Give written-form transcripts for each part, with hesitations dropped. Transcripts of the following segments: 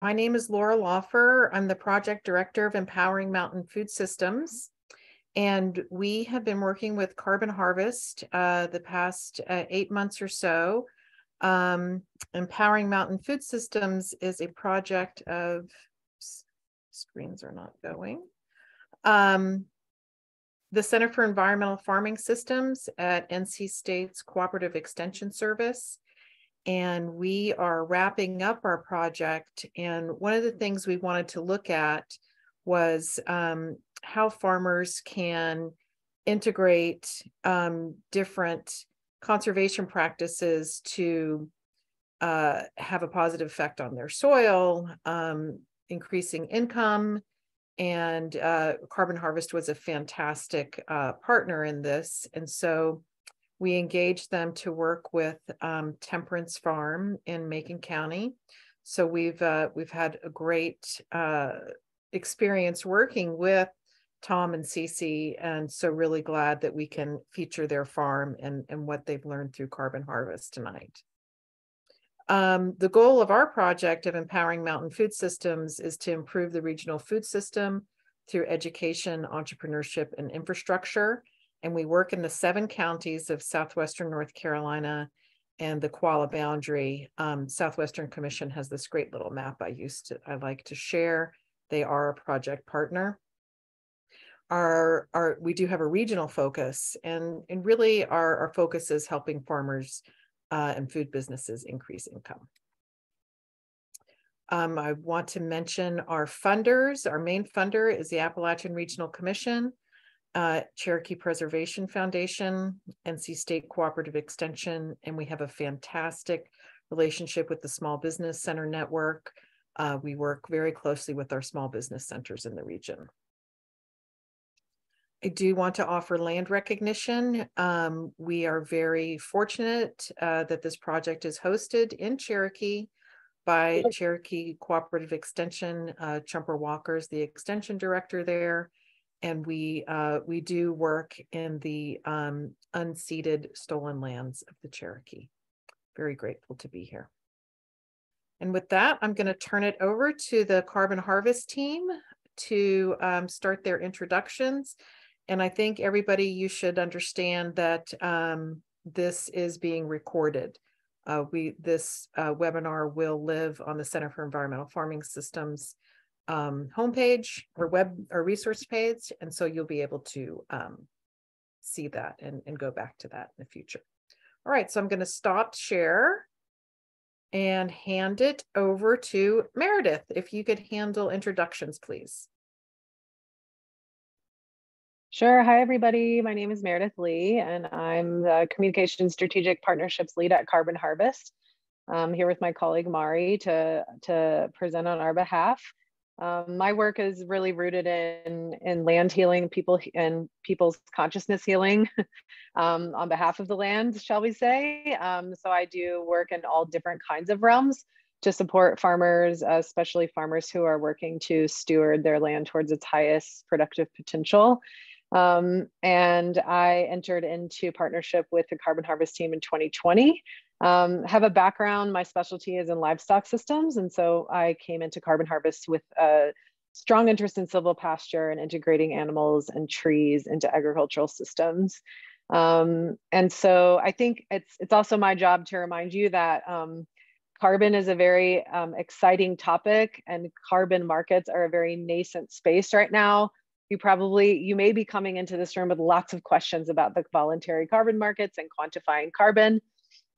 My name is Laura Lawfer. I'm the project director of Empowering Mountain Food Systems. And we have been working with Carbon Harvest the past 8 months or so. Empowering Mountain Food Systems is a project of, screens are not going. The Center for Environmental Farming Systems at NC State's Cooperative Extension Service. And we are wrapping up our project. And one of the things we wanted to look at was how farmers can integrate different conservation practices to have a positive effect on their soil, increasing income. And Carbon Harvest was a fantastic partner in this. And so we engaged them to work with Temperance Farm in Macon County. So we've had a great experience working with Tom and Cece, and so really glad that we can feature their farm and what they've learned through Carbon Harvest tonight. The goal of our project of Empowering Mountain Food Systems is to improve the regional food system through education, entrepreneurship, and infrastructure. And we work in the 7 counties of southwestern North Carolina and the Qualla boundary. Southwestern Commission has this great little map I like to share. They are a project partner. We do have a regional focus, and really our focus is helping farmers and food businesses increase income. I want to mention our funders. Our main funder is the Appalachian Regional Commission, Cherokee Preservation Foundation, NC State Cooperative Extension, and we have a fantastic relationship with the Small Business Center Network. We work very closely with our small business centers in the region. I do want to offer land recognition. We are very fortunate that this project is hosted in Cherokee by Cherokee Cooperative Extension. Chumper Walker's the extension director there. And we do work in the unceded stolen lands of the Cherokee. Very grateful to be here. And with that, I'm going to turn it over to the Carbon Harvest team to start their introductions. And I think everybody, you should understand that this is being recorded. This webinar will live on the Center for Environmental Farming Systems homepage or web or resource page, and so you'll be able to see that and go back to that in the future. All right, so I'm going to stop share and hand it over to Meredith. If you could handle introductions, please. Sure. Hi, everybody. My name is Meredith Leigh, and I'm the Communication Strategic Partnerships Lead at Carbon Harvest. I'm here with my colleague Mari to present on our behalf. My work is really rooted in land healing, people's consciousness healing on behalf of the land, shall we say. So I do work in all different kinds of realms to support farmers, especially farmers who are working to steward their land towards its highest productive potential. And I entered into partnership with the Carbon Harvest team in 2020. Have a background, my specialty is in livestock systems. And so I came into Carbon Harvest with a strong interest in silvopasture and integrating animals and trees into agricultural systems. And so I think it's also my job to remind you that carbon is a very exciting topic, and carbon markets are a very nascent space right now. You may be coming into this room with lots of questions about the voluntary carbon markets and quantifying carbon.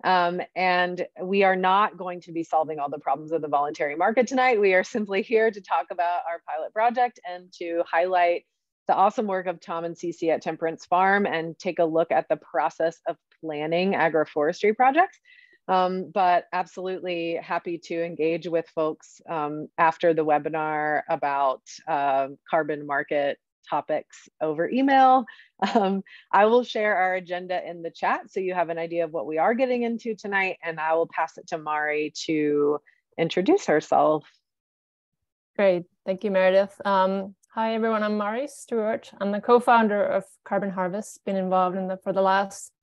And we are not going to be solving all the problems of the voluntary market tonight. We are simply here to talk about our pilot project and to highlight the awesome work of Tom and Cece at Temperance Farm and take a look at the process of planning agroforestry projects. But absolutely happy to engage with folks after the webinar about carbon market topics over email. I will share our agenda in the chat so you have an idea of what we are getting into tonight, and I will pass it to Mari to introduce herself. Great, thank you, Meredith. Hi everyone, I'm Mari Stuart. I'm the co-founder of Carbon Harvest, been involved in for the last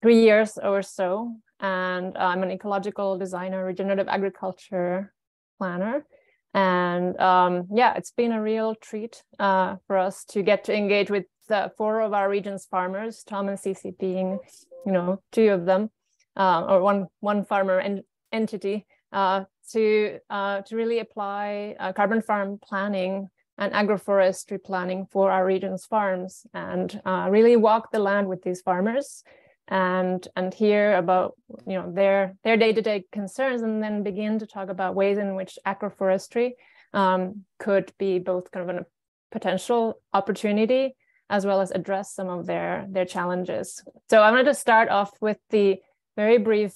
3 years or so, and I'm an ecological designer, regenerative agriculture planner. And yeah, it's been a real treat for us to get to engage with 4 of our region's farmers, Tom and Cece being, 2 of them, or one farmer entity, to really apply carbon farm planning and agroforestry planning for our region's farms, and really walk the land with these farmers and hear about their day-to-day concerns, and then begin to talk about ways in which agroforestry could be both kind of a potential opportunity as well as address some of their challenges. So I wanted to start off with the very brief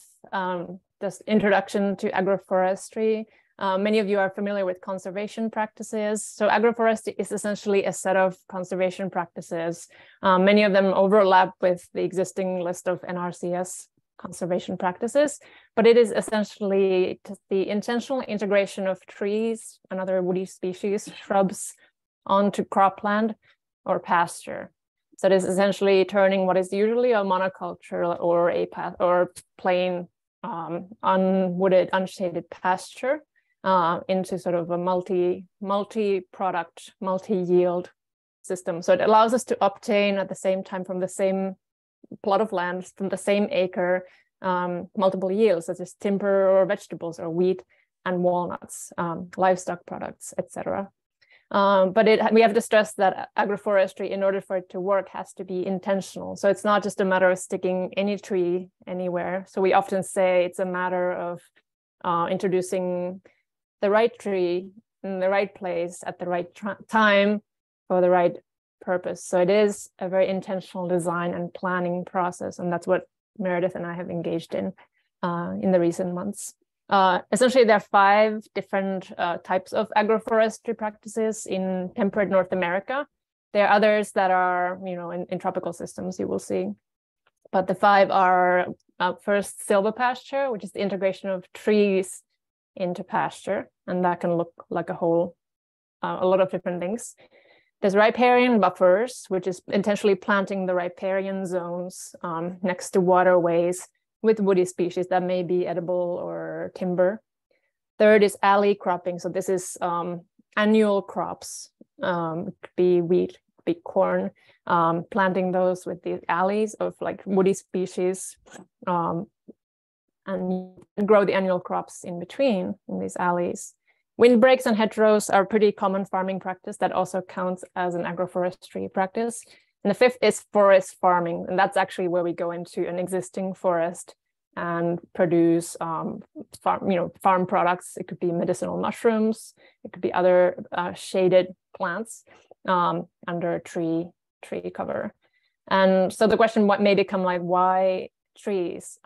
just introduction to agroforestry. Many of you are familiar with conservation practices. So agroforestry is essentially a set of conservation practices. Many of them overlap with the existing list of NRCS conservation practices, but it is essentially the intentional integration of trees and other woody species, shrubs, onto cropland or pasture. So it is essentially turning what is usually a monoculture or plain unwooded, unshaded pasture into sort of a multi-product, multi-yield system. So it allows us to obtain at the same time from the same plot of land, from the same acre, multiple yields, such as timber or vegetables or wheat and walnuts, livestock products, etc. But we have to stress that agroforestry, in order for it to work, has to be intentional. So it's not just a matter of sticking any tree anywhere. So we often say it's a matter of introducing the right tree in the right place at the right time for the right purpose. So it is a very intentional design and planning process, and that's what Meredith and I have engaged in the recent months. Essentially, there are 5 different types of agroforestry practices in temperate North America. There are others that are, in tropical systems, you will see. But the 5 are first silvopasture, which is the integration of trees into pasture, and that can look like a lot of different things. There's riparian buffers, which is intentionally planting the riparian zones next to waterways with woody species that may be edible or timber. Third is alley cropping. So this is annual crops. It could be wheat, it could be corn, planting those with the alleys of like woody species, and grow the annual crops in between in these alleys. Windbreaks and hedgerows are pretty common farming practice that also counts as an agroforestry practice. And the 5th is forest farming, and that's actually where we go into an existing forest and produce farm products. It could be medicinal mushrooms, it could be other shaded plants under a tree cover. And so the question may become like, why trees?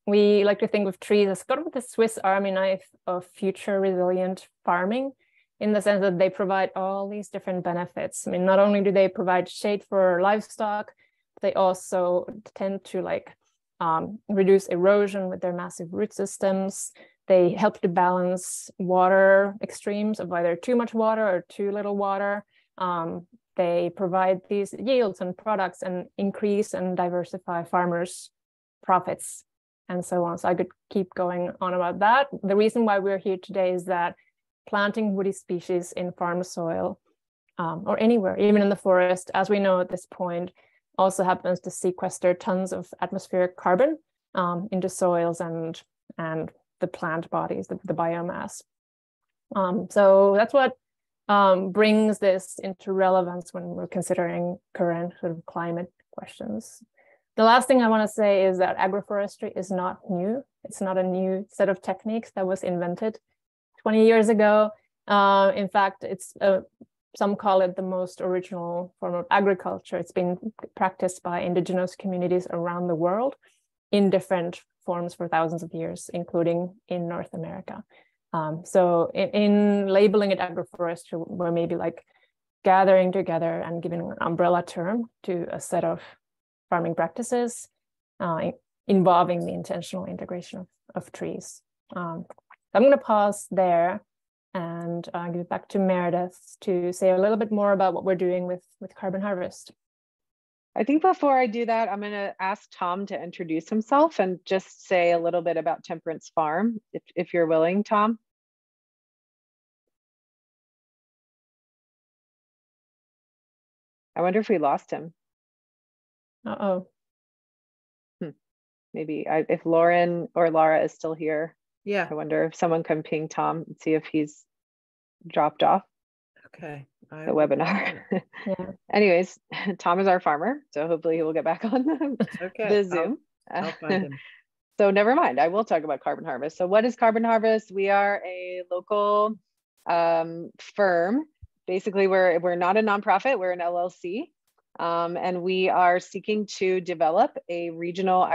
We like to think of trees as sort of the Swiss Army knife of future resilient farming, in the sense that they provide all these different benefits. I mean, not only do they provide shade for livestock, they also tend to reduce erosion with their massive root systems. They help to balance water extremes of either too much water or too little water. They provide these yields and products and increase and diversify farmers' profits and so on. So I could keep going on about that. The reason why we're here today is that planting woody species in farm soil or anywhere, even in the forest, as we know at this point, also happens to sequester tons of atmospheric carbon into soils and the plant bodies, the biomass. So that's what brings this into relevance when we're considering current sort of climate questions. The last thing I want to say is that agroforestry is not new. It's not a new set of techniques that was invented 20 years ago. In fact, it's some call it the most original form of agriculture. It's been practiced by indigenous communities around the world in different forms for thousands of years, including in North America. So in labeling it agroforestry, we're maybe like gathering together and giving an umbrella term to a set of farming practices involving the intentional integration of trees. I'm going to pause there and give it back to Meredith to say a little bit more about what we're doing with Carbon Harvest. I think before I do that, I'm going to ask Tom to introduce himself and just say a little bit about Temperance Farm, if you're willing, Tom. I wonder if we lost him. Uh-oh. Maybe if Lauren or Lara is still here. Yeah. I wonder if someone can ping Tom and see if he's dropped off Okay. the webinar. Yeah. Anyways, Tom is our farmer, so hopefully he will get back on the Zoom. I'll find him. So never mind, I will talk about Carbon Harvest. So what is Carbon Harvest? We are a local firm. Basically, we're not a nonprofit, we're an LLC. And we are seeking to develop a regional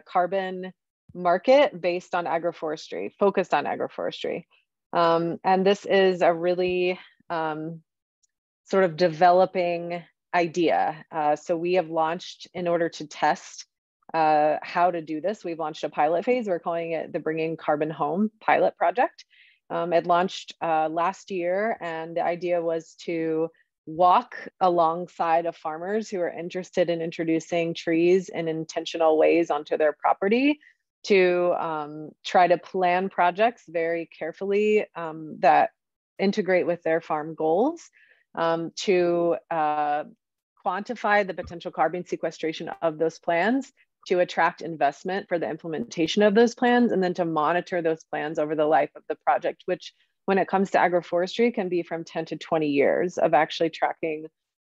carbon market based on agroforestry, focused on agroforestry. And this is a really sort of developing idea. So we have launched, in order to test how to do this, we've launched a pilot phase. We're calling it the Bringing Carbon Home pilot project. It launched last year, and the idea was to walk alongside of farmers who are interested in introducing trees in intentional ways onto their property, to try to plan projects very carefully that integrate with their farm goals, to quantify the potential carbon sequestration of those plans, to attract investment for the implementation of those plans, and then to monitor those plans over the life of the project, which when it comes to agroforestry can be from 10 to 20 years of actually tracking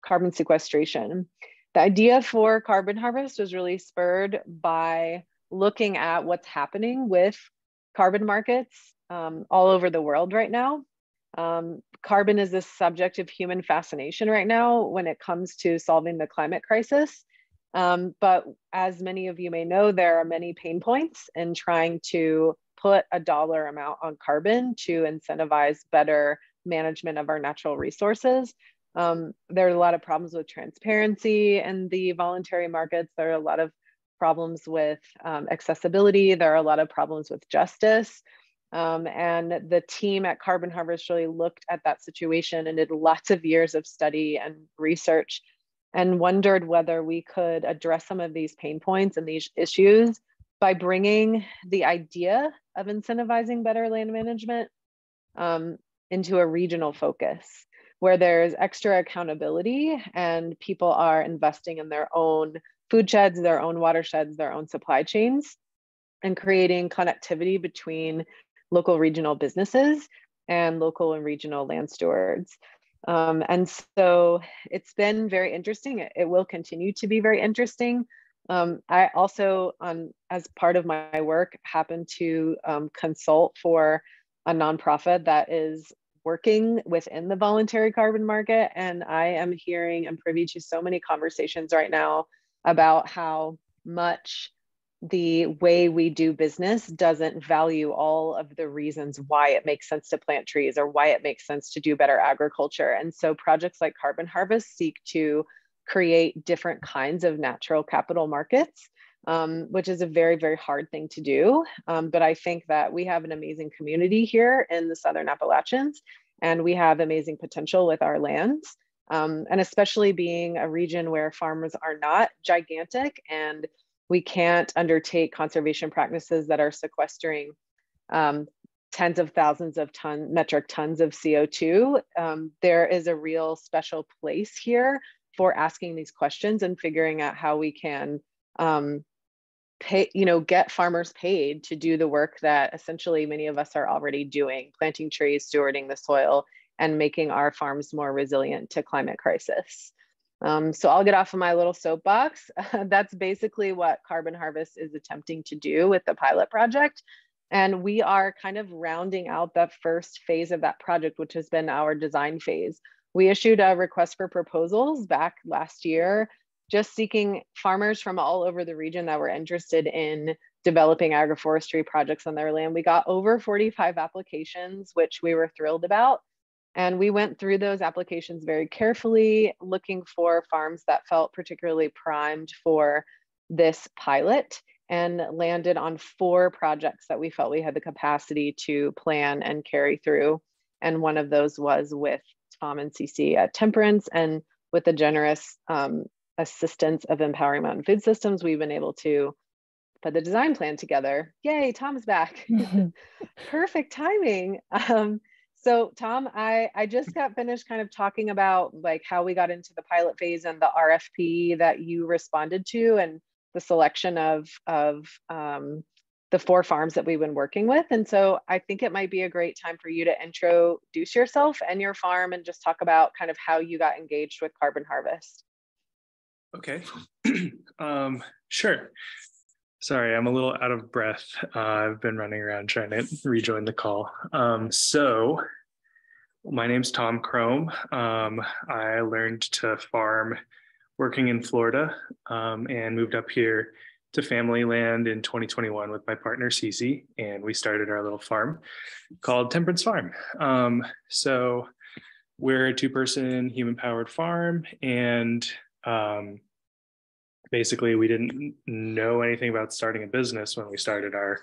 carbon sequestration. The idea for Carbon Harvest was really spurred by looking at what's happening with carbon markets all over the world right now. Carbon is the subject of human fascination right now when it comes to solving the climate crisis. But as many of you may know, there are many pain points in trying to put a dollar amount on carbon to incentivize better management of our natural resources. There are a lot of problems with transparency and the voluntary markets. There are a lot of problems with accessibility. There are a lot of problems with justice. And the team at Carbon Harvest really looked at that situation and did lots of years of study and research and wondered whether we could address some of these pain points and these issues by bringing the idea of incentivizing better land management into a regional focus, where there's extra accountability and people are investing in their own food sheds, their own watersheds, their own supply chains, and creating connectivity between local regional businesses and local and regional land stewards. And so it's been very interesting. It will continue to be very interesting. I also, as part of my work, happen to consult for a nonprofit that is working within the voluntary carbon market. And I am hearing and privy to so many conversations right now about how much the way we do business doesn't value all of the reasons why it makes sense to plant trees or why it makes sense to do better agriculture. And so projects like Carbon Harvest seek to create different kinds of natural capital markets, which is a very, very hard thing to do. But I think that we have an amazing community here in the Southern Appalachians, and we have amazing potential with our lands. And especially being a region where farms are not gigantic and we can't undertake conservation practices that are sequestering tens of thousands of metric tons of CO2. There is a real special place here for asking these questions and figuring out how we can get farmers paid to do the work that essentially many of us are already doing, planting trees, stewarding the soil, and making our farms more resilient to climate crisis. So I'll get off of my little soapbox. That's basically what Carbon Harvest is attempting to do with the pilot project. And we are kind of rounding out the first phase of that project, which has been our design phase. We issued a request for proposals back last year, just seeking farmers from all over the region that were interested in developing agroforestry projects on their land. We got over 45 applications, which we were thrilled about. And we went through those applications very carefully, looking for farms that felt particularly primed for this pilot, and landed on 4 projects that we felt we had the capacity to plan and carry through. And one of those was with Tom and Cece at Temperance, and with the generous assistance of Empowering Mountain Food Systems, we've been able to put the design plan together. Yay, Tom's back. Perfect timing. So Tom, I just got finished kind of talking about like how we got into the pilot phase and the RFP that you responded to and the selection of the 4 farms that we've been working with. And so I think it might be a great time for you to introduce yourself and your farm and just talk about kind of how you got engaged with Carbon Harvest. Okay, sure. Sorry, I'm a little out of breath. I've been running around trying to rejoin the call. So my name's Tom Krome. I learned to farm working in Florida and moved up here to family land in 2021 with my partner Cece, and we started our little farm called Temperance Farm. So we're a 2-person human-powered farm, and basically we didn't know anything about starting a business when we started our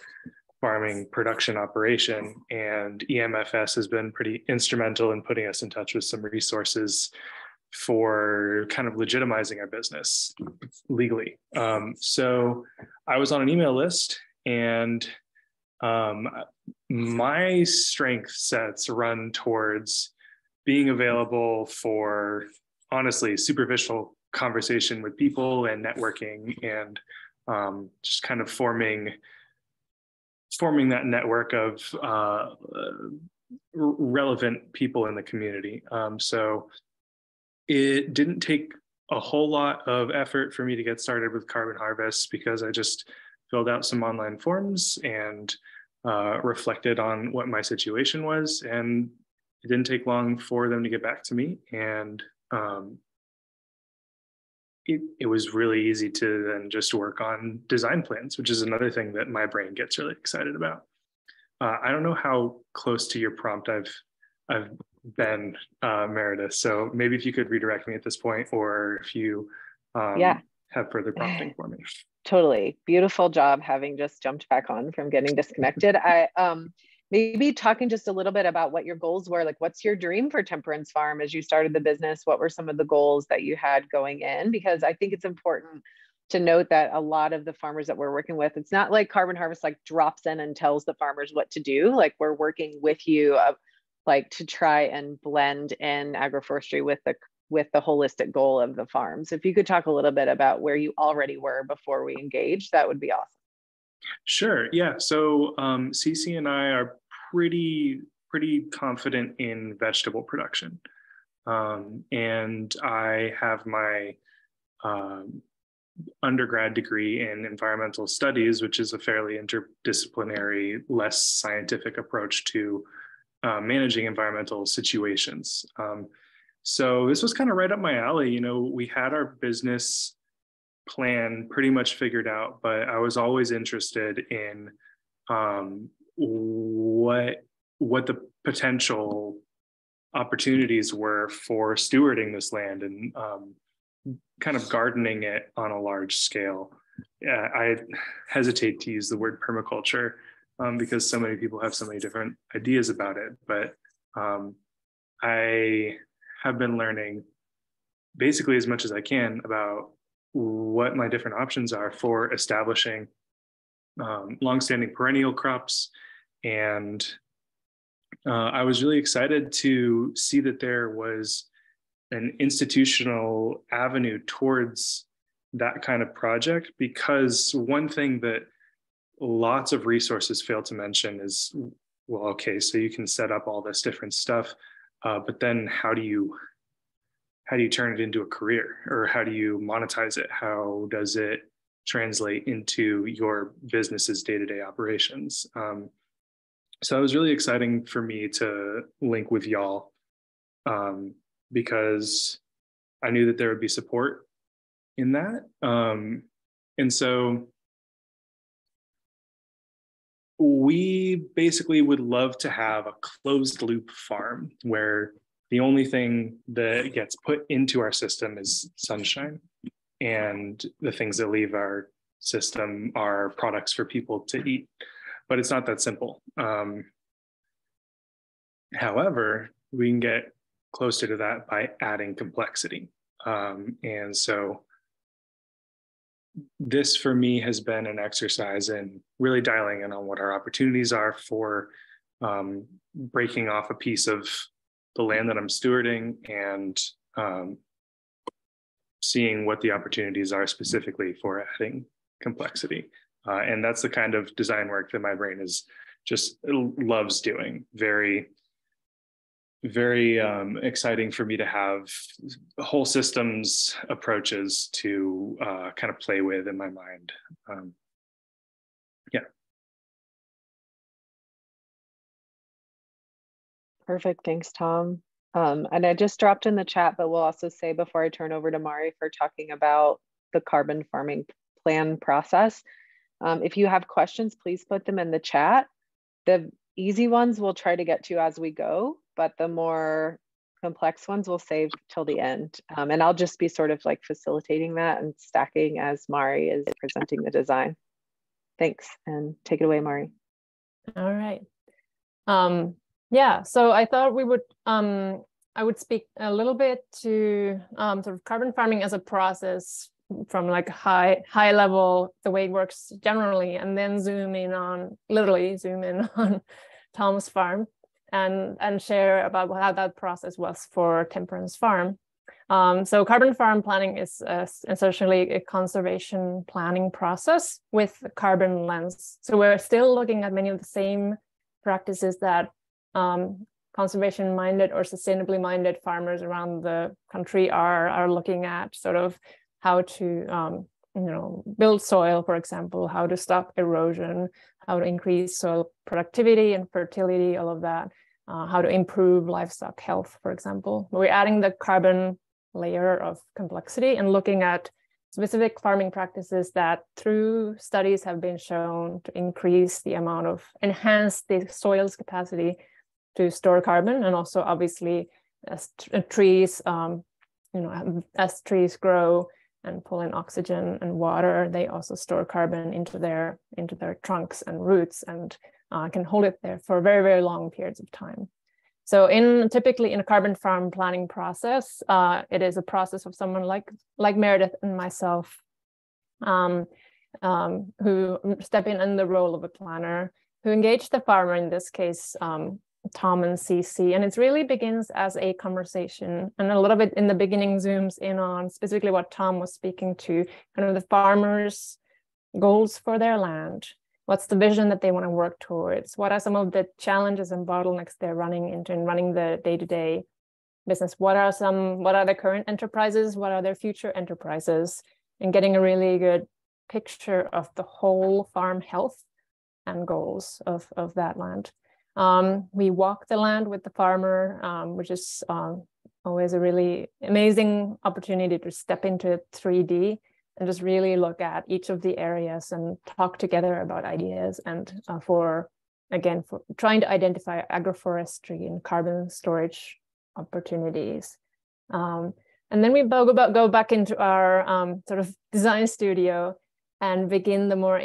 farming production operation, and EMFS has been pretty instrumental in putting us in touch with some resources for kind of legitimizing our business legally. So I was on an email list, and my strength sets run towards being available for, honestly, superficial conversation with people and networking, and just kind of forming that network of relevant people in the community. So it didn't take a whole lot of effort for me to get started with Carbon Harvest, because I just filled out some online forms and reflected on what my situation was. And it didn't take long for them to get back to me. And it was really easy to then just work on design plans, which is another thing that my brain gets really excited about. I don't know how close to your prompt I've been, Meredith. So maybe if you could redirect me at this point, or if you have further prompting for me. Totally. Beautiful job having just jumped back on from getting disconnected. I maybe talking just a little bit about what your goals were. Like, what's your dream for Temperance Farm as you started the business? What were some of the goals that you had going in? Because I think it's important to note that a lot of the farmers that we're working with, it's not like Carbon Harvest like drops in and tells the farmers what to do. Like, we're working with you like to try and blend in agroforestry with the holistic goal of the farm. So if you could talk a little bit about where you already were before we engaged, that would be awesome. Sure. Yeah. So Cece and I are pretty confident in vegetable production. And I have my undergrad degree in environmental studies, which is a fairly interdisciplinary, less scientific approach to managing environmental situations. So this was kind of right up my alley. You know, we had our business plan pretty much figured out, but I was always interested in what the potential opportunities were for stewarding this land and kind of gardening it on a large scale. I hesitate to use the word permaculture because so many people have so many different ideas about it, but I have been learning basically as much as I can about what my different options are for establishing longstanding perennial crops. And I was really excited to see that there was an institutional avenue towards that kind of project, because one thing that lots of resources fail to mention is, well, okay, so you can set up all this different stuff, but then how do you turn it into a career, or how do you monetize it? How does it translate into your business's day-to-day operations? So it was really exciting for me to link with y'all because I knew that there would be support in that. And so we basically would love to have a closed loop farm where the only thing that gets put into our system is sunshine, and the things that leave our system are products for people to eat. But it's not that simple. However, we can get closer to that by adding complexity. And so this for me has been an exercise in really dialing in on what our opportunities are for breaking off a piece of the land that I'm stewarding and seeing what the opportunities are specifically for adding complexity. And that's the kind of design work that my brain is just loves doing. Very, very exciting for me to have whole systems approaches to kind of play with in my mind. Yeah. Perfect. Thanks, Tom. And I just dropped in the chat, but we'll also say before I turn over to Mari for talking about the carbon farming plan process. If you have questions, please put them in the chat. The easy ones we'll try to get to as we go, but the more complex ones we'll save till the end. And I'll just be sort of like facilitating that and stacking as Mari is presenting the design. Thanks, and take it away, Mari. All right. Yeah, so I thought we would, I would speak a little bit to sort of carbon farming as a process from like high level, the way it works generally, and then literally zoom in on Tom's farm and share about how that process was for Temperance Farm. So carbon farm planning is essentially a conservation planning process with a carbon lens. So we're still looking at many of the same practices that conservation minded or sustainably minded farmers around the country are looking at, sort of how to build soil, for example, how to stop erosion, how to increase soil productivity and fertility, all of that, how to improve livestock health, for example. We're adding the carbon layer of complexity and looking at specific farming practices that through studies have been shown to enhance the soil's capacity to store carbon, and also obviously as trees, as trees grow and pull in oxygen and water, they also store carbon into their trunks and roots and can hold it there for very, very long periods of time. So typically in a carbon farm planning process, it is a process of someone like Meredith and myself, who step in the role of a planner, who engage the farmer, in this case, Tom and CC, and it really begins as a conversation, and a little bit in the beginning zooms in on specifically what Tom was speaking to, kind of the farmers' goals for their land. What's the vision that they want to work towards? What are some of the challenges and bottlenecks they're running into in running the day-to-day business? What are their current enterprises? What are their future enterprises? And getting a really good picture of the whole farm health and goals of that land. We walk the land with the farmer, which is always a really amazing opportunity to step into 3D and just really look at each of the areas and talk together about ideas, and for trying to identify agroforestry and carbon storage opportunities. And then we go back into our sort of design studio and begin the more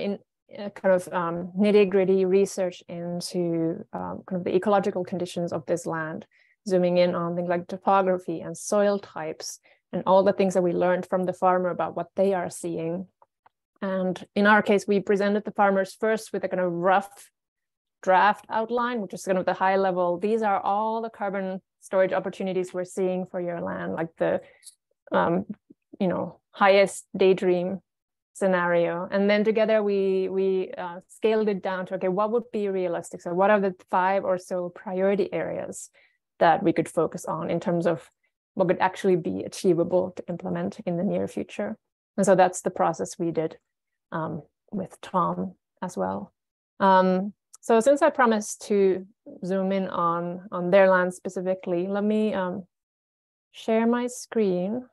nitty-gritty research into kind of the ecological conditions of this land, zooming in on things like topography and soil types and all the things that we learned from the farmer about what they are seeing. And in our case, we presented the farmers first with a kind of rough draft outline, which is kind of the high level. These are all the carbon storage opportunities we're seeing for your land, like the highest daydream scenario. And then together we scaled it down to, okay, what would be realistic? So what are the 5 or so priority areas that we could focus on in terms of what could actually be achievable to implement in the near future? And so that's the process we did with Tom as well. So since I promised to zoom in on their land specifically, let me share my screen.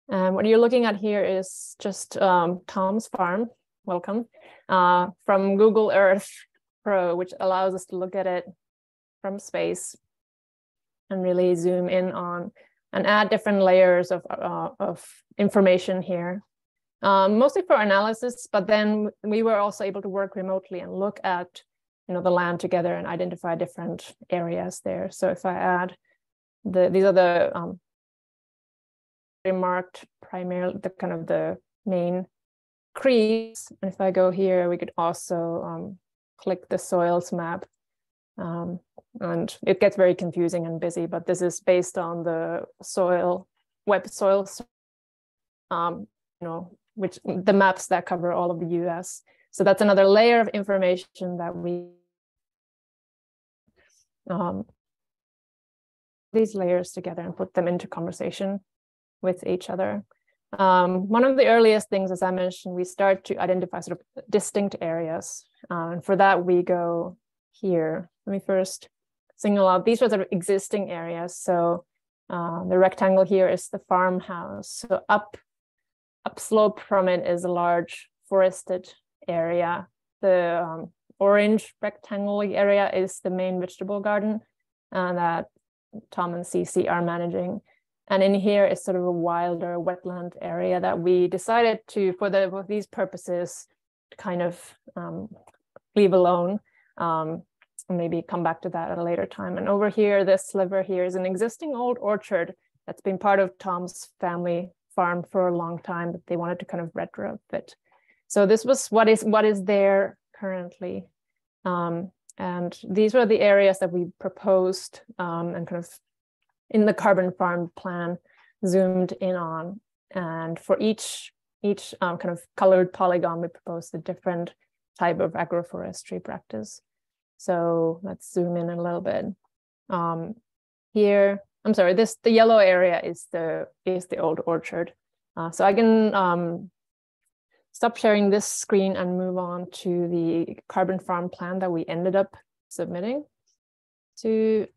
And what you're looking at here is just Tom's farm, welcome, from Google Earth Pro, which allows us to look at it from space and really zoom in on and add different layers of information here, mostly for analysis, but then we were also able to work remotely and look at the land together and identify different areas there. So if I add these are the marked primarily the main creeks, and if I go here, we could also click the soils map And it gets very confusing and busy, but this is based on the web soil, which the maps that cover all of the US. So that's another layer of information that we these layers together and put them into conversation with each other. One of the earliest things, as I mentioned, we start to identify sort of distinct areas. And for that, we go here. Let me first single out, these are sort of existing areas. So the rectangle here is the farmhouse. So upslope from it is a large forested area. The orange rectangle area is the main vegetable garden that Tom and Cece are managing. And in here is sort of a wilder wetland area that we decided to, for these purposes, kind of leave alone. Maybe come back to that at a later time. And over here, this sliver here is an existing old orchard that's been part of Tom's family farm for a long time, but they wanted to kind of retrofit. So this was what is there currently. And these were the areas that we proposed and kind of in the carbon farm plan zoomed in on. And for each kind of colored polygon, we proposed a different type of agroforestry practice. So let's zoom in a little bit. Here, I'm sorry, the yellow area is the old orchard. So I can stop sharing this screen and move on to the carbon farm plan that we ended up submitting to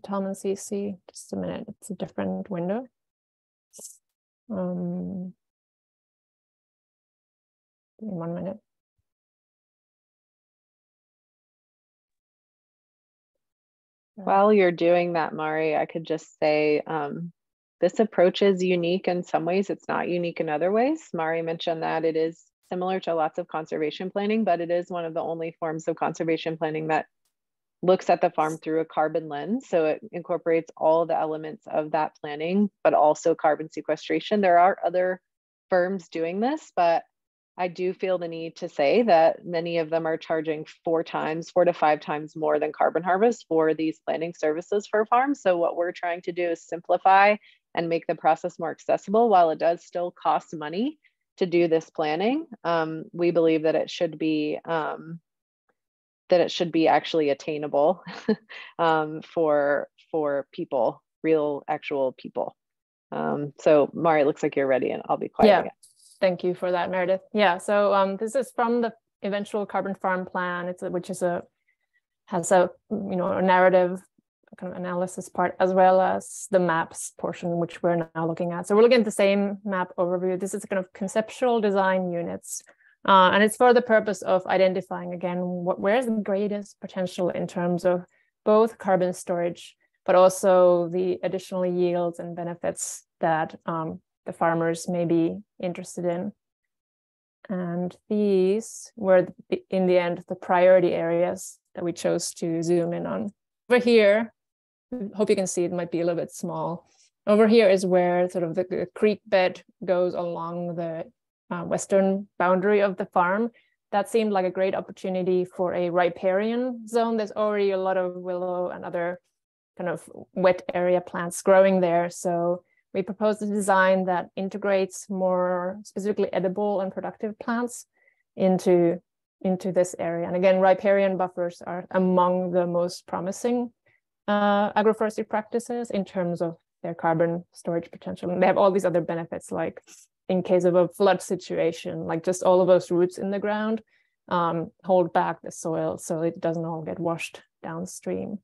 Tom and Cece. Just a minute, it's a different window. 1 minute. While you're doing that, Mari, I could just say this approach is unique in some ways. It's not unique in other ways. Mari mentioned that it is similar to lots of conservation planning, but it is one of the only forms of conservation planning that looks at the farm through a carbon lens. So it incorporates all the elements of that planning, but also carbon sequestration. There are other firms doing this, but I do feel the need to say that many of them are charging 4 to 5 times more than Carbon Harvest for these planning services for farms. So what we're trying to do is simplify and make the process more accessible. While it does still cost money to do this planning, we believe that it should be actually attainable for people, real actual people. So Mari, it looks like you're ready, and I'll be quiet again. Thank you for that, Meredith. Yeah, so this is from the eventual carbon farm plan. Has a narrative kind of analysis part, as well as the maps portion, which we're now looking at. So we're looking at the same map overview. This is kind of conceptual design units, and it's for the purpose of identifying again where's the greatest potential in terms of both carbon storage, but also the additional yields and benefits that the farmers may be interested in. And these were, in the end, the priority areas that we chose to zoom in on. Over here, I hope you can see it might be a little bit small. Over here is where sort of the creek bed goes along the western boundary of the farm. That seemed like a great opportunity for a riparian zone. There's already a lot of willow and other kind of wet area plants growing there. So we proposed a design that integrates more specifically edible and productive plants into this area. And again, riparian buffers are among the most promising agroforestry practices in terms of their carbon storage potential. And they have all these other benefits, like in case of a flood situation, like just all of those roots in the ground hold back the soil so it doesn't all get washed downstream.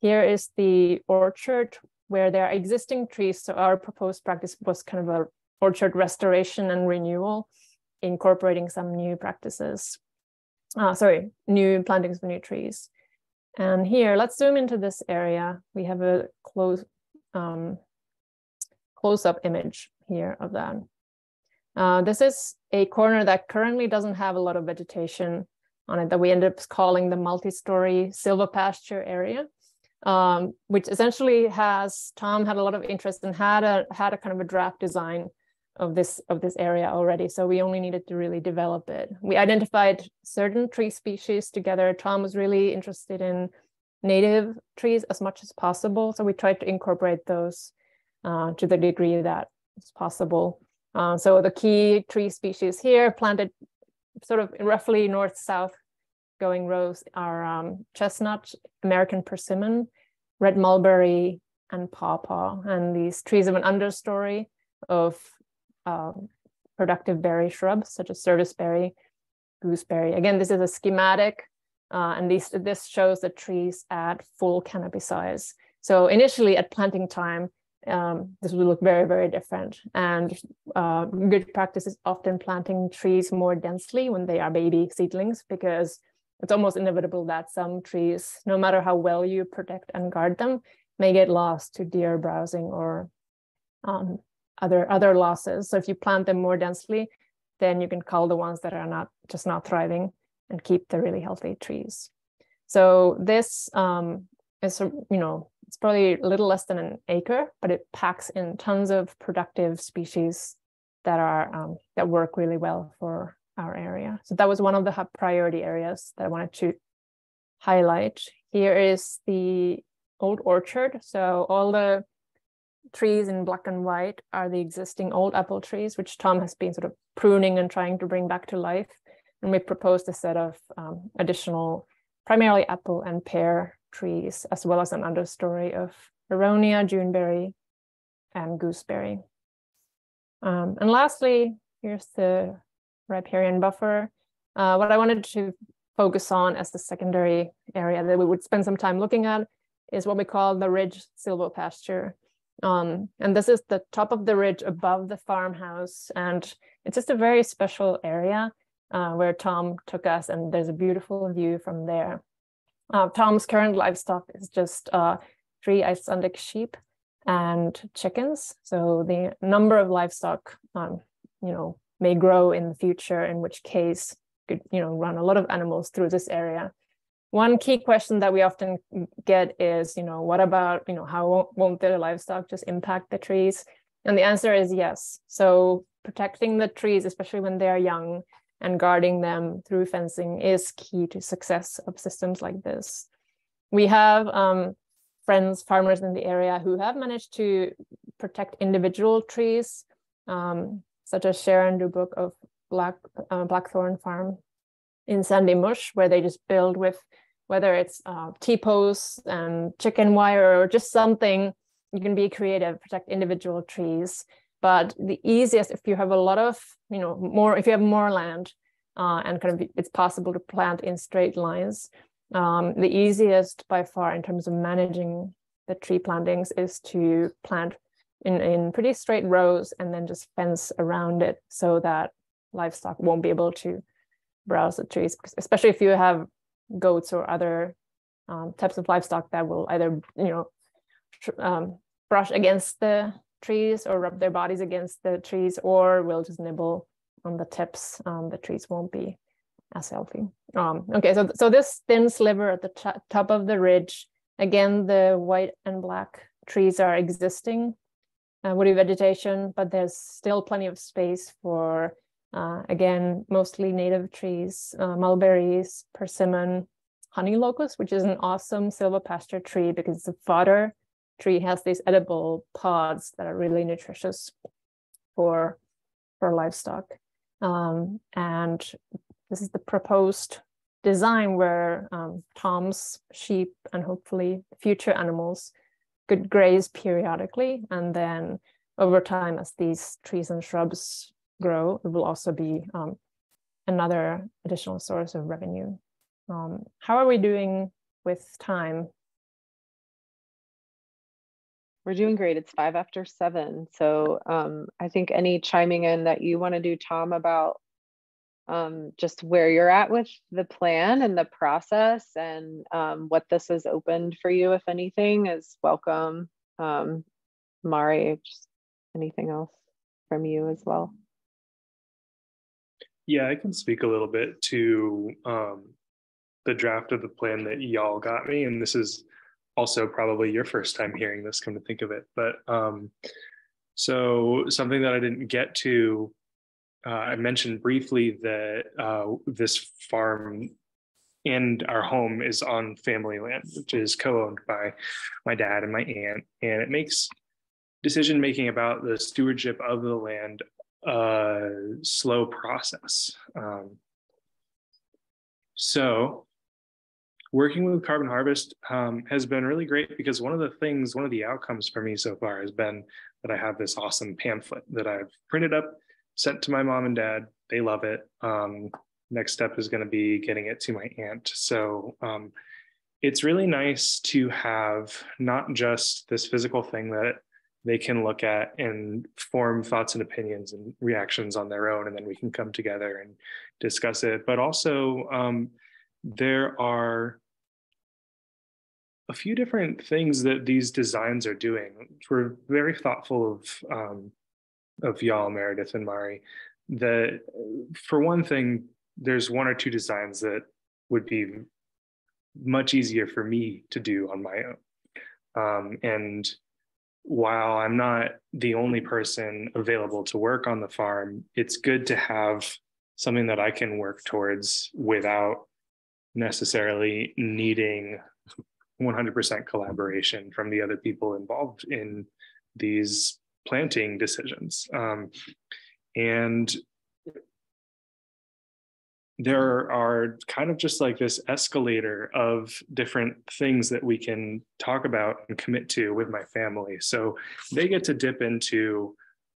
Here is the orchard, where there are existing trees. So our proposed practice was kind of an orchard restoration and renewal, incorporating some new practices. New plantings of new trees. And here, let's zoom into this area. We have a close-up image here of that. This is a corner that currently doesn't have a lot of vegetation on it, that we ended up calling the multi-story silvopasture area. Which essentially Tom had a lot of interest and had a kind of a draft design this area already. So we only needed to really develop it. We identified certain tree species together. Tom was really interested in native trees as much as possible. So we tried to incorporate those to the degree that is possible. So the key tree species here planted sort of roughly north-south going rows are chestnut, American persimmon, red mulberry, and pawpaw. And these trees have an understory of productive berry shrubs such as serviceberry, gooseberry. Again, this is a schematic, and this shows the trees at full canopy size. So initially at planting time, this will look very, very different. And good practice is often planting trees more densely when they are baby seedlings, because it's almost inevitable that some trees, no matter how well you protect and guard them, may get lost to deer browsing or other losses. So if you plant them more densely, then you can cull the ones that are not thriving and keep the really healthy trees. So this is, it's probably a little less than an acre, but it packs in tons of productive species that are that work really well for our area. So that was one of the priority areas that I wanted to highlight. Here is the old orchard. So all the trees in black and white are the existing old apple trees, which Tom has been sort of pruning and trying to bring back to life. And we proposed a set of additional, primarily apple and pear trees, as well as an understory of aronia, juneberry, and gooseberry. And lastly, here's the riparian buffer. What I wanted to focus on as the secondary area that we would spend some time looking at is what we call the ridge silvopasture. And this is the top of the ridge above the farmhouse. And it's just a very special area where Tom took us, and there's a beautiful view from there. Tom's current livestock is just 3 Icelandic sheep and chickens. So the number of livestock, may grow in the future, in which case could, run a lot of animals through this area. One key question that we often get is, what about, how won't the livestock just impact the trees? And the answer is yes. So protecting the trees, especially when they are young, and guarding them through fencing is key to success of systems like this. We have friends, farmers in the area who have managed to protect individual trees, such as Sharon Dubrook of Blackthorn Farm in Sandy Mush, where they just build with, whether it's T-posts and chicken wire or just something, you can be creative, protect individual trees. But the easiest, if you have a lot of, if you have more land and it's possible to plant in straight lines, the easiest by far in terms of managing the tree plantings is to plant in pretty straight rows and then just fence around it so that livestock won't be able to browse the trees, especially if you have goats or other types of livestock that will either, brush against the trees or rub their bodies against the trees, or will just nibble on the tips. The trees won't be as healthy. Okay, so this thin sliver at the top of the ridge, again, the white and black trees are existing woody vegetation, but there's still plenty of space for, again, mostly native trees, mulberries, persimmon, honey locust, which is an awesome silvopasture tree because the fodder tree has these edible pods that are really nutritious for livestock. And this is the proposed design where Tom's sheep and hopefully future animals could graze periodically. And then over time, as these trees and shrubs grow, it will also be another additional source of revenue. How are we doing with time? We're doing great. It's 5 after 7. So I think any chiming in that you want to do, Tom, about just where you're at with the plan and the process and what this has opened for you, if anything, is welcome. Mari, just anything else from you as well? Yeah, I can speak a little bit to the draft of the plan that y'all got me. And this is also probably your first time hearing this, come to think of it. But So something that I didn't get to, I mentioned briefly that this farm and our home is on family land, which is co-owned by my dad and my aunt, and it makes decision making about the stewardship of the land a slow process. So working with Carbon Harvest has been really great, because one of the outcomes for me so far has been that I have this awesome pamphlet that I've printed up, sent to my mom and dad. They love it. Next step is going to be getting it to my aunt. So it's really nice to have not just this physical thing that they can look at and form thoughts and opinions and reactions on their own, and then we can come together and discuss it. But also there are a few different things that these designs are doing. We're very thoughtful of y'all, Meredith and Mari, that for one thing, there's one or two designs that would be much easier for me to do on my own. And while I'm not the only person available to work on the farm, it's good to have something that I can work towards without necessarily needing 100% collaboration from the other people involved in these planting decisions. And there are kind of just like this escalator of different things that we can talk about and commit to with my family. So they get to dip into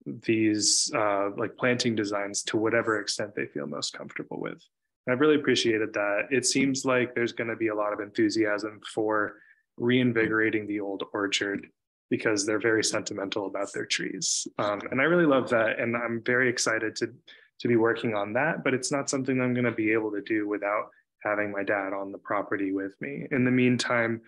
these like planting designs to whatever extent they feel most comfortable with. I've really appreciated that. It seems like there's going to be a lot of enthusiasm for reinvigorating the old orchard, because they're very sentimental about their trees. And I really love that. And I'm very excited to be working on that, but it's not something I'm going to be able to do without having my dad on the property with me. In the meantime,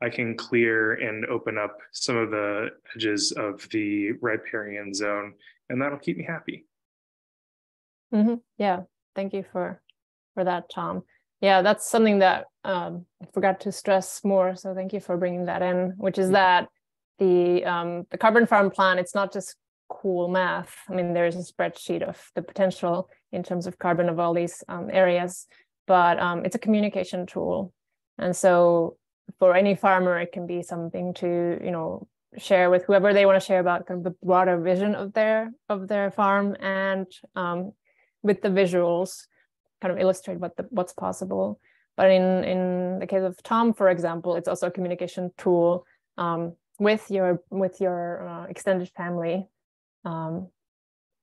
I can clear and open up some of the edges of the riparian zone, and that'll keep me happy. Mm-hmm. Yeah, thank you for that, Tom. Yeah, that's something that I forgot to stress more, so thank you for bringing that in, which is that the Carbon Farm plan, it's not just cool math. I mean, there's a spreadsheet of the potential in terms of carbon of all these areas, but it's a communication tool. And so for any farmer, it can be something to, you know, share with whoever they want to share about kind of the broader vision of their farm, and with the visuals kind of illustrate what's possible. But in the case of Tom, for example, it's also a communication tool with your extended family.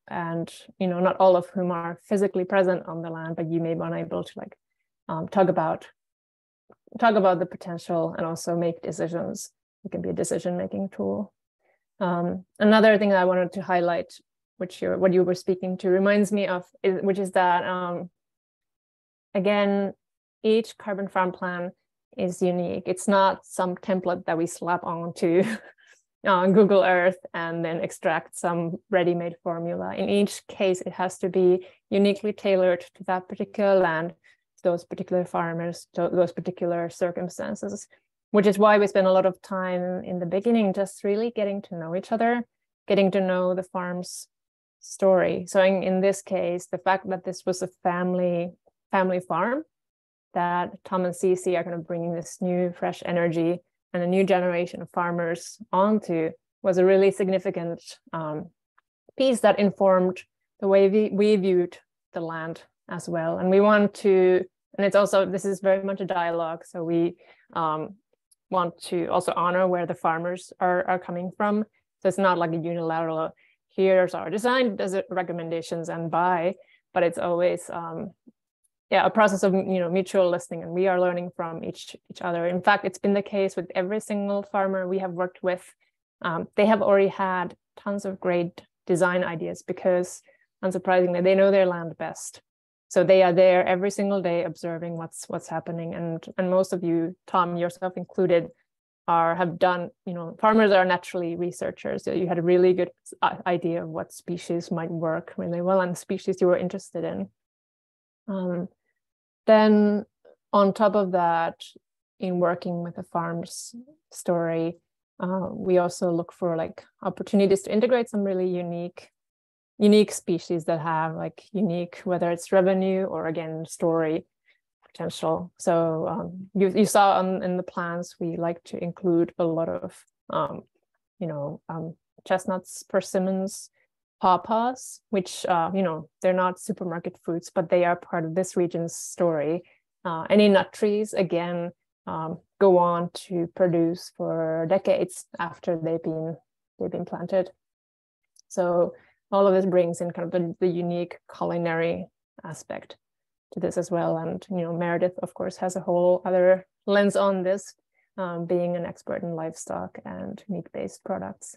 And you know, not all of whom are physically present on the land, but you may be unable to like talk about the potential and also make decisions. It can be a decision-making tool. Another thing that I wanted to highlight, what you were speaking to reminds me of, which is that again, each Carbon Farm plan is unique. It's not some template that we slap onto on Google Earth and then extract some ready-made formula. In each case, it has to be uniquely tailored to that particular land, to those particular farmers, to those particular circumstances, which is why we spend a lot of time in the beginning just really getting to know each other, getting to know the farm's story. So in this case, the fact that this was a family farm, that Tom and Cece are kind of bringing this new fresh energy and a new generation of farmers onto, was a really significant piece that informed the way we viewed the land as well. And we want to, and it's also, this is very much a dialogue, so we want to also honor where the farmers are coming from. So it's not like a unilateral, here's our design recommendations and buy, but it's always a process of, you know, mutual listening, and we are learning from each other. In fact, it's been the case with every single farmer we have worked with. They have already had tons of great design ideas because, unsurprisingly, they know their land best. So they are there every single day observing what's happening. And most of you, Tom, yourself included, have done, you know, farmers are naturally researchers. So you had a really good idea of what species might work really well and species you were interested in. Then on top of that, in working with the farm's story, We also look for like opportunities to integrate some really unique species that have like unique, whether it's revenue or again story potential. So you saw in the plans, we like to include a lot of chestnuts, persimmons, pawpaws, which they're not supermarket fruits, but they are part of this region's story. Any nut trees, again, go on to produce for decades after they've been planted. So all of this brings in kind of the unique culinary aspect to this as well. And Meredith, of course, has a whole other lens on this, being an expert in livestock and meat-based products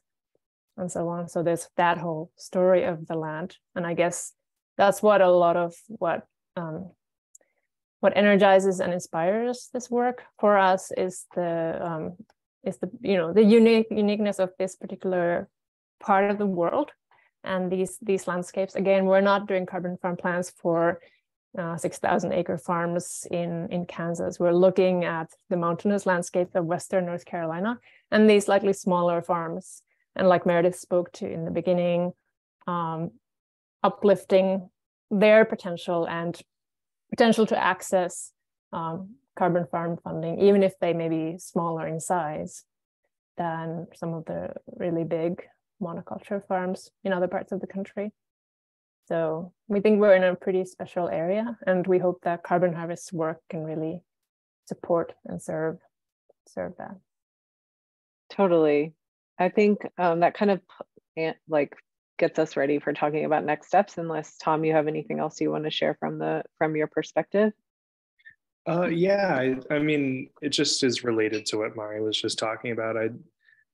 and so on. So there's that whole story of the land, and I guess that's what a lot of what energizes and inspires this work for us is the uniqueness of this particular part of the world and these landscapes. Again, we're not doing carbon farm plans for 6,000 acre farms in Kansas. We're looking at the mountainous landscape of Western North Carolina and these slightly smaller farms. And like Meredith spoke to in the beginning, uplifting their potential and potential to access carbon farm funding, even if they may be smaller in size than some of the really big monoculture farms in other parts of the country. So we think we're in a pretty special area, and we hope that Carbon Harvest's work can really support and serve that. Totally. I think that kind of gets us ready for talking about next steps, unless Tom, you have anything else you want to share from your perspective? Yeah, I mean, it just is related to what Mari was just talking about. I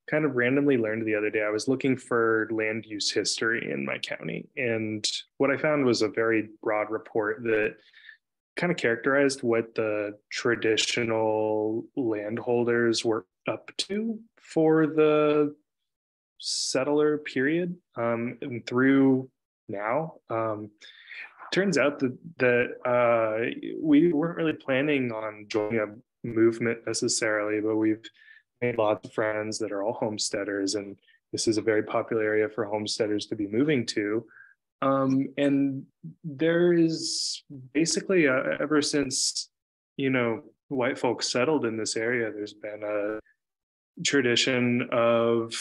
kind of randomly learned the other day, I was looking for land use history in my county, and what I found was a very broad report that kind of characterized what the traditional landholders were up to for the settler period and through now. Turns out that we weren't really planning on joining a movement necessarily, but we've made lots of friends that are all homesteaders, and this is a very popular area for homesteaders to be moving to. And there is basically ever since white folks settled in this area, there's been a tradition of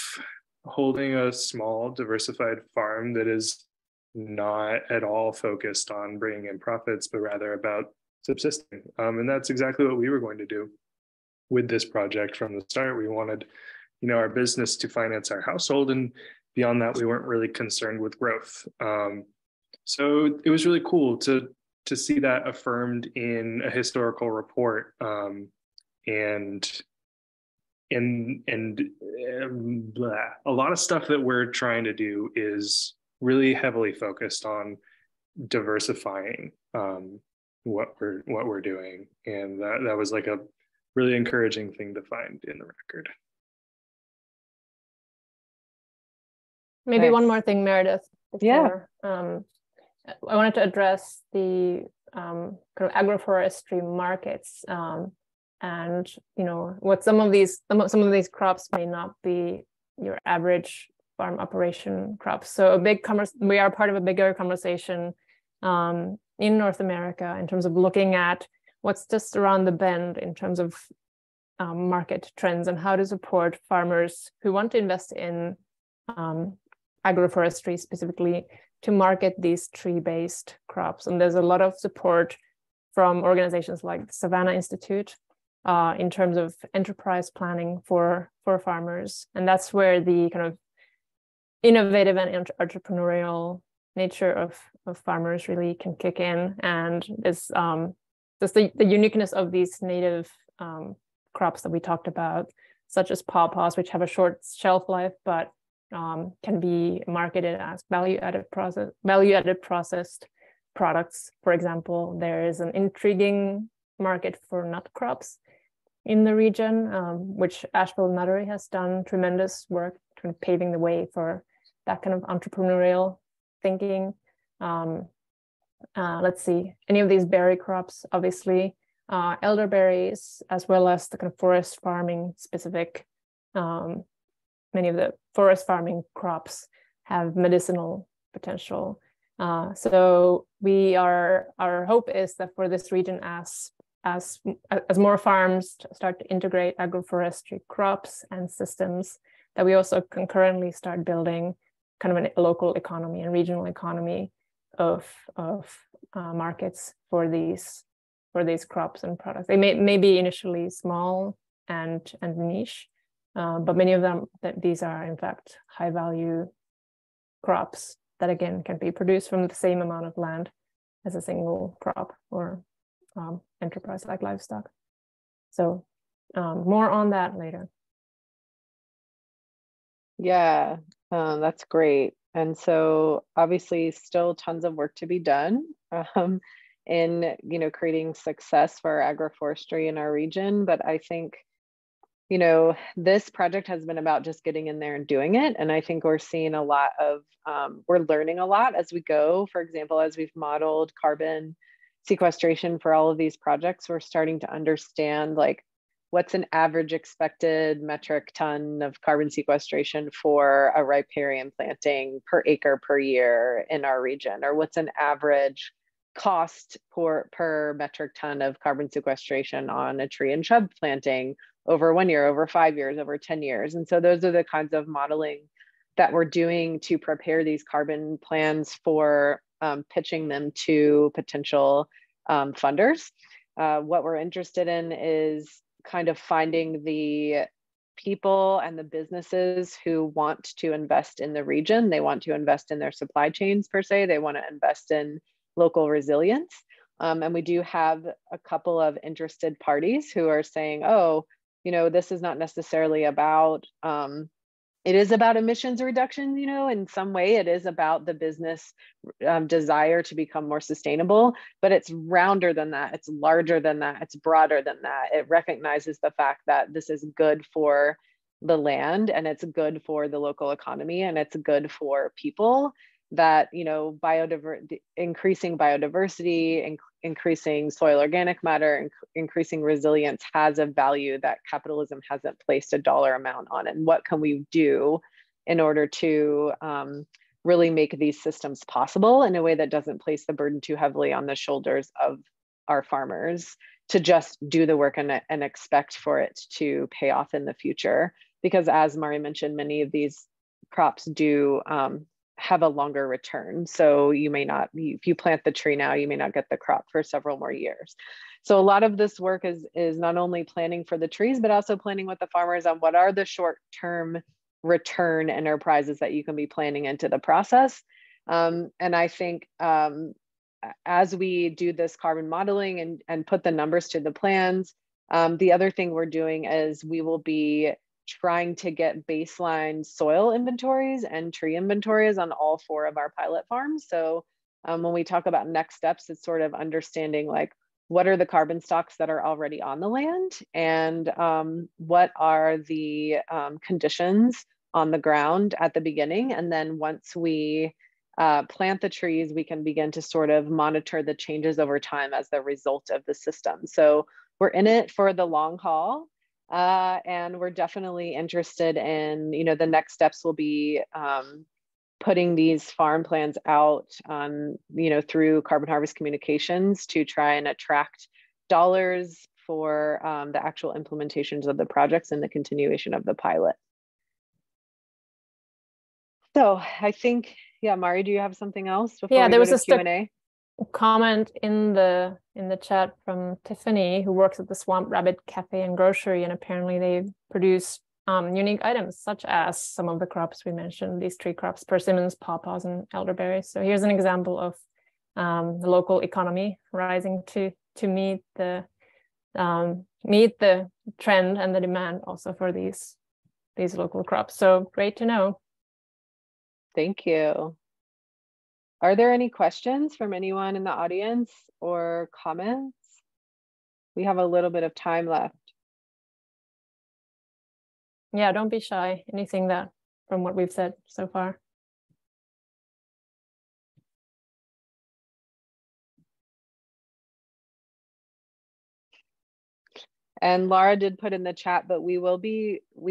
holding a small diversified farm that is not at all focused on bringing in profits, but rather about subsisting. And that's exactly what we were going to do with this project from the start. We wanted, our business to finance our household, and beyond that, we weren't really concerned with growth. So it was really cool to see that affirmed in a historical report, and blah. A lot of stuff that we're trying to do is really heavily focused on diversifying what we're doing, and that was like a really encouraging thing to find in the record. Maybe one more thing, Meredith. Before, yeah. I wanted to address the kind of agroforestry markets, and what some of these crops may not be your average farm operation crops. So we are part of a bigger conversation in North America in terms of looking at what's just around the bend in terms of market trends and how to support farmers who want to invest in agroforestry specifically to market these tree-based crops. And there's a lot of support from organizations like the Savannah Institute in terms of enterprise planning for farmers. And that's where the kind of innovative and entrepreneurial nature of farmers really can kick in. And it's just the uniqueness of these native crops that we talked about, such as pawpaws, which have a short shelf life, but can be marketed as value-added processed products. For example, there is an intriguing market for nut crops in the region, which Asheville Nuttery has done tremendous work kind of paving the way for that kind of entrepreneurial thinking. Let's see, any of these berry crops, obviously, elderberries, as well as the kind of forest farming specific many of the forest farming crops have medicinal potential. So our hope is that for this region, as more farms start to integrate agroforestry crops and systems, that we also concurrently start building kind of a local economy and regional economy of markets for these crops and products. They may be initially small and niche, but many of them, these are in fact high value crops that again can be produced from the same amount of land as a single crop or enterprise like livestock. So more on that later. Yeah, that's great. And so obviously still tons of work to be done in creating success for agroforestry in our region. But I think this project has been about just getting in there and doing it. And I think we're seeing a lot of, we're learning a lot as we go. For example, as we've modeled carbon sequestration for all of these projects, we're starting to understand like what's an average expected metric ton of carbon sequestration for a riparian planting per acre per year in our region, or what's an average cost per metric ton of carbon sequestration on a tree and shrub planting over 1 year, over 5 years, over 10 years. And so those are the kinds of modeling that we're doing to prepare these carbon plans for pitching them to potential funders. What we're interested in is kind of finding the people and the businesses who want to invest in the region. They want to invest in their supply chains per se. They want to invest in local resilience. And we do have a couple of interested parties who are saying, oh, this is not necessarily about, it is about emissions reduction, in some way it is about the business desire to become more sustainable, but it's rounder than that, it's larger than that, it's broader than that. It recognizes the fact that this is good for the land and it's good for the local economy and it's good for people, that increasing biodiversity, increasing soil organic matter, increasing resilience has a value that capitalism hasn't placed a dollar amount on. And what can we do in order to really make these systems possible in a way that doesn't place the burden too heavily on the shoulders of our farmers to just do the work and expect for it to pay off in the future? Because as Mari mentioned, many of these crops do have a longer return. So you may not, if you plant the tree now, you may not get the crop for several more years. So a lot of this work is not only planning for the trees, but also planning with the farmers on what are the short-term return enterprises that you can be planning into the process. And I think as we do this carbon modeling and put the numbers to the plans, the other thing we're doing is we will be trying to get baseline soil inventories and tree inventories on all 4 of our pilot farms. So when we talk about next steps, it's sort of understanding like, what are the carbon stocks that are already on the land, and what are the conditions on the ground at the beginning. And then once we plant the trees, we can begin to sort of monitor the changes over time as the result of the system. So we're in it for the long haul. And we're definitely interested in, the next steps will be putting these farm plans out on, through Carbon Harvest Communications to try and attract dollars for the actual implementations of the projects and the continuation of the pilot. So I think, yeah, Mari, do you have something else before we go to Q&A? Comment in the chat from Tiffany, who works at the Swamp Rabbit Cafe and Grocery, and apparently they produce unique items such as some of the crops we mentioned, these 3 crops: persimmons, pawpaws, and elderberries. So here's an example of the local economy rising to meet the trend and the demand also for these local crops. So great to know. Thank you. Are there any questions from anyone in the audience or comments? We have a little bit of time left. Yeah, don't be shy. Anything that from what we've said so far. And Laura did put in the chat, but we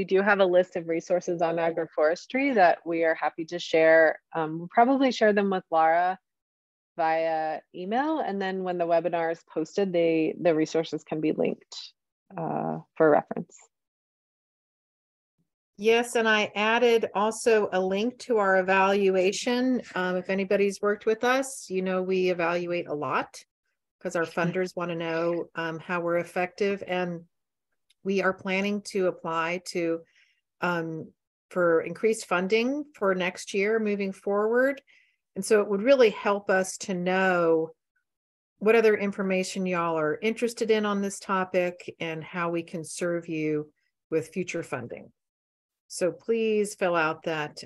do have a list of resources on agroforestry that we are happy to share. We'll probably share them with Laura via email. And then when the webinar is posted, the resources can be linked for reference. Yes, and I added also a link to our evaluation. If anybody's worked with us, you know we evaluate a lot because our funders want to know how we're effective. And we are planning to apply to for increased funding for next year moving forward. And so it would really help us to know what other information y'all are interested in on this topic and how we can serve you with future funding. So please fill out that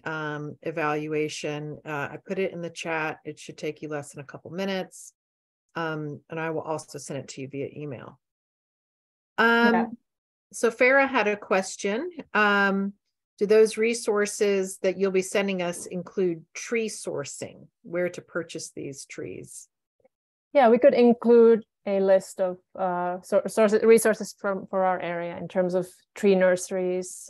evaluation. I put it in the chat. It should take you less than a couple minutes. And I will also send it to you via email. So Farah had a question. Do those resources that you'll be sending us include tree sourcing, where to purchase these trees? Yeah, we could include a list of resources for our area in terms of tree nurseries,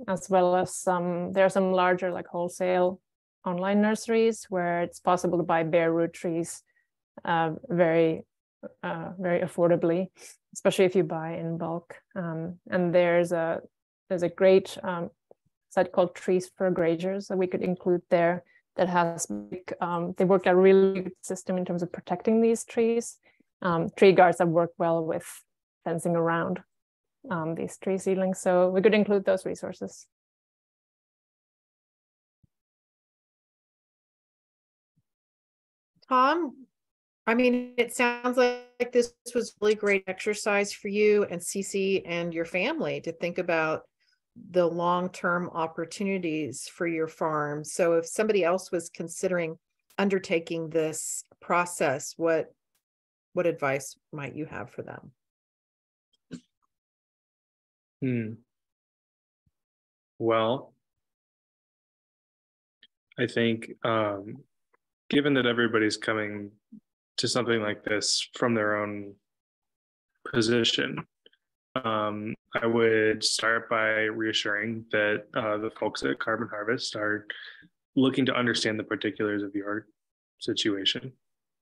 as well as there are some larger like wholesale online nurseries where it's possible to buy bare root trees very affordably, especially if you buy in bulk. And there's a great site called Trees for Grazers that we could include there that has they work a really good system in terms of protecting these trees. Tree guards that work well with fencing around these tree seedlings. So we could include those resources. Tom, I mean, it sounds like this was really great exercise for you and Cece and your family to think about the long-term opportunities for your farm. So if somebody else was considering undertaking this process, what advice might you have for them? Well, I think given that everybody's coming to something like this from their own position, I would start by reassuring that the folks at Carbon Harvest are looking to understand the particulars of your situation.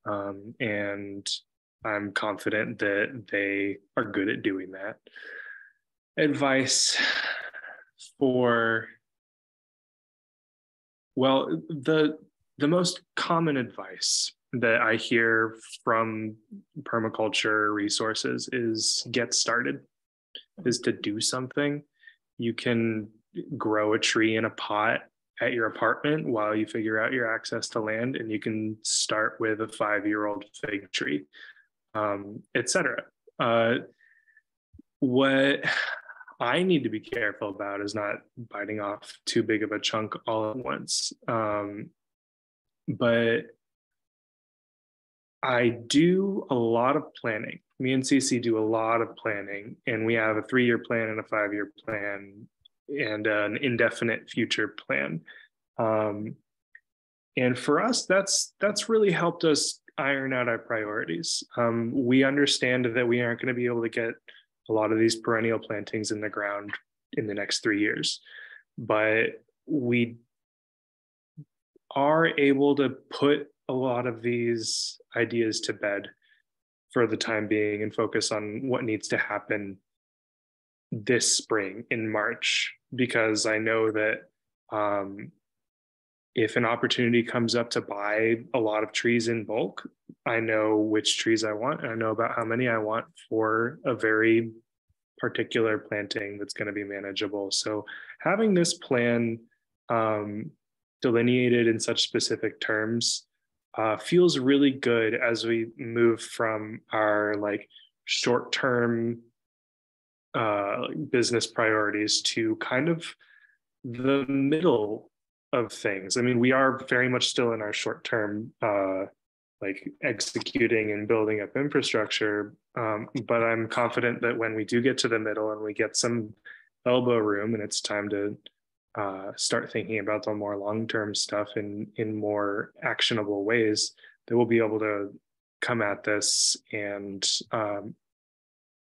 And I'm confident that they are good at doing that. Advice for, well, the most common advice that I hear from permaculture resources is get started, is to do something. You can grow a tree in a pot at your apartment while you figure out your access to land, and you can start with a 5-year-old fig tree, etc. What I need to be careful about is not biting off too big of a chunk all at once. But I do a lot of planning. Me and Cece do a lot of planning, and we have a 3-year plan and a 5-year plan and an indefinite future plan. And for us, that's really helped us iron out our priorities. We understand that we aren't going to be able to get a lot of these perennial plantings in the ground in the next 3 years, but we are able to put a lot of these ideas to bed for the time being and focus on what needs to happen this spring in March, because I know that if an opportunity comes up to buy a lot of trees in bulk, I know which trees I want, and I know about how many I want for a very particular planting that's going to be manageable. So having this plan delineated in such specific terms feels really good as we move from our like short-term business priorities to kind of the middle of things. I mean, we are very much still in our short-term like executing and building up infrastructure, but I'm confident that when we do get to the middle and we get some elbow room and it's time to start thinking about the more long-term stuff in more actionable ways, that we'll be able to come at this and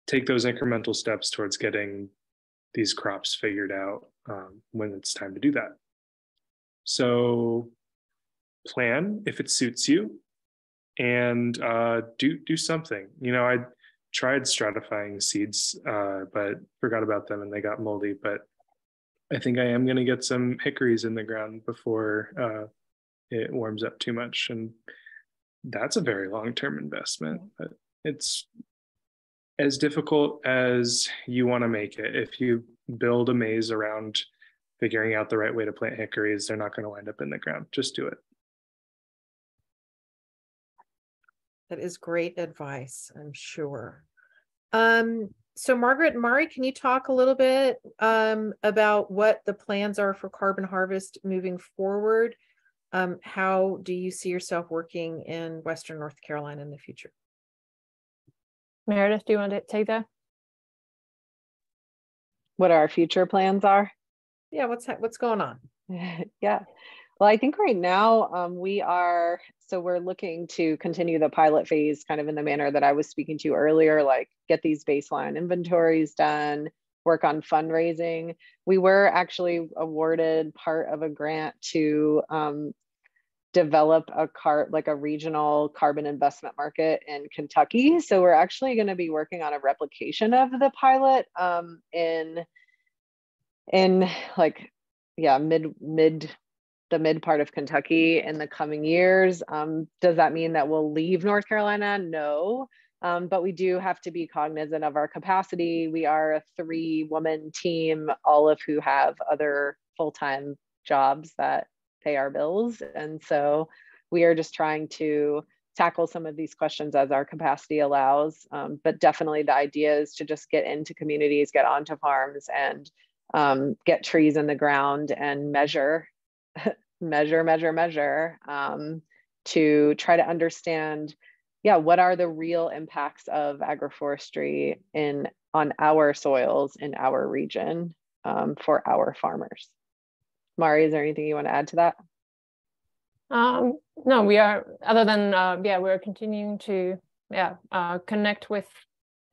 take those incremental steps towards getting these crops figured out when it's time to do that. So plan if it suits you, and do something. You know, I tried stratifying seeds, but forgot about them and they got moldy. But I think I am going to get some hickories in the ground before it warms up too much. And that's a very long-term investment. But it's as difficult as you want to make it. If you build a maze around figuring out the right way to plant hickories, they're not going to wind up in the ground. Just do it. That is great advice, I'm sure. So Margaret and Mari, can you talk a little bit about what the plans are for Carbon Harvest moving forward? How do you see yourself working in Western North Carolina in the future? Meredith, do you want to take that? What our future plans are? Yeah, what's going on? Yeah. Well, I think right now we're looking to continue the pilot phase kind of in the manner that I was speaking to earlier, like get these baseline inventories done, work on fundraising. We were actually awarded part of a grant to develop a regional carbon investment market in Kentucky. So we're actually going to be working on a replication of the pilot in like, yeah, the mid part of Kentucky in the coming years. Does that mean that we'll leave North Carolina? No, but we do have to be cognizant of our capacity. We are a 3-woman team, all of who have other full-time jobs that pay our bills. And so we are just trying to tackle some of these questions as our capacity allows. But definitely the idea is to just get into communities, get onto farms, and get trees in the ground and measure to try to understand, what are the real impacts of agroforestry on our soils in our region for our farmers. Mari, is there anything you want to add to that? No, we are, other than, we're continuing to connect with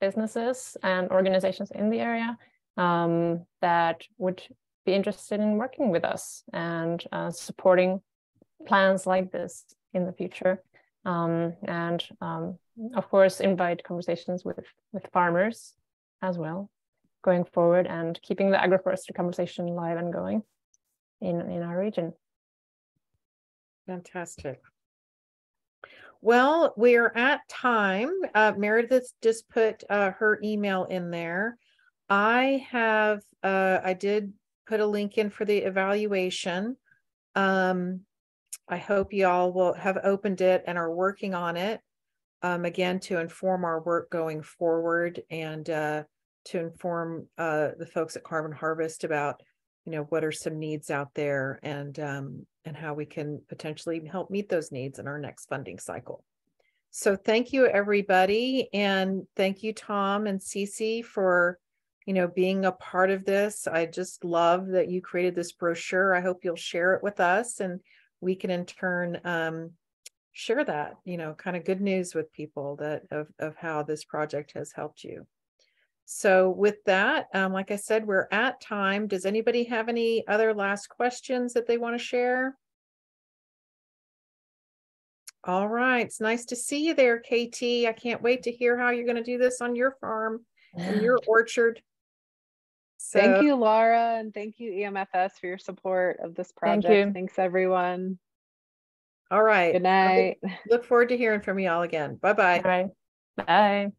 businesses and organizations in the area that would be interested in working with us and supporting plans like this in the future. And of course, invite conversations with farmers as well going forward, and keeping the agroforestry conversation live and going in our region. Fantastic. Well, we're at time. Meredith just put her email in there. I did put a link in for the evaluation. I hope you all will have opened it and are working on it, again, to inform our work going forward, and to inform the folks at Carbon Harvest about, what are some needs out there, and how we can potentially help meet those needs in our next funding cycle. So thank you, everybody. And thank you, Tom and Cece, for being a part of this. I just love that you created this brochure. I hope you'll share it with us, and we can in turn share that, kind of good news with people of how this project has helped you. So with that, like I said, we're at time. Does anybody have any other last questions that they want to share? All right. It's nice to see you there, KT. I can't wait to hear how you're going to do this on your farm and your orchard. So, thank you, Laura, and thank you, EMFS, for your support of this project. Thank you. Thanks, everyone. All right. Good night. Look forward to hearing from you all again. Bye-bye. All right. Bye.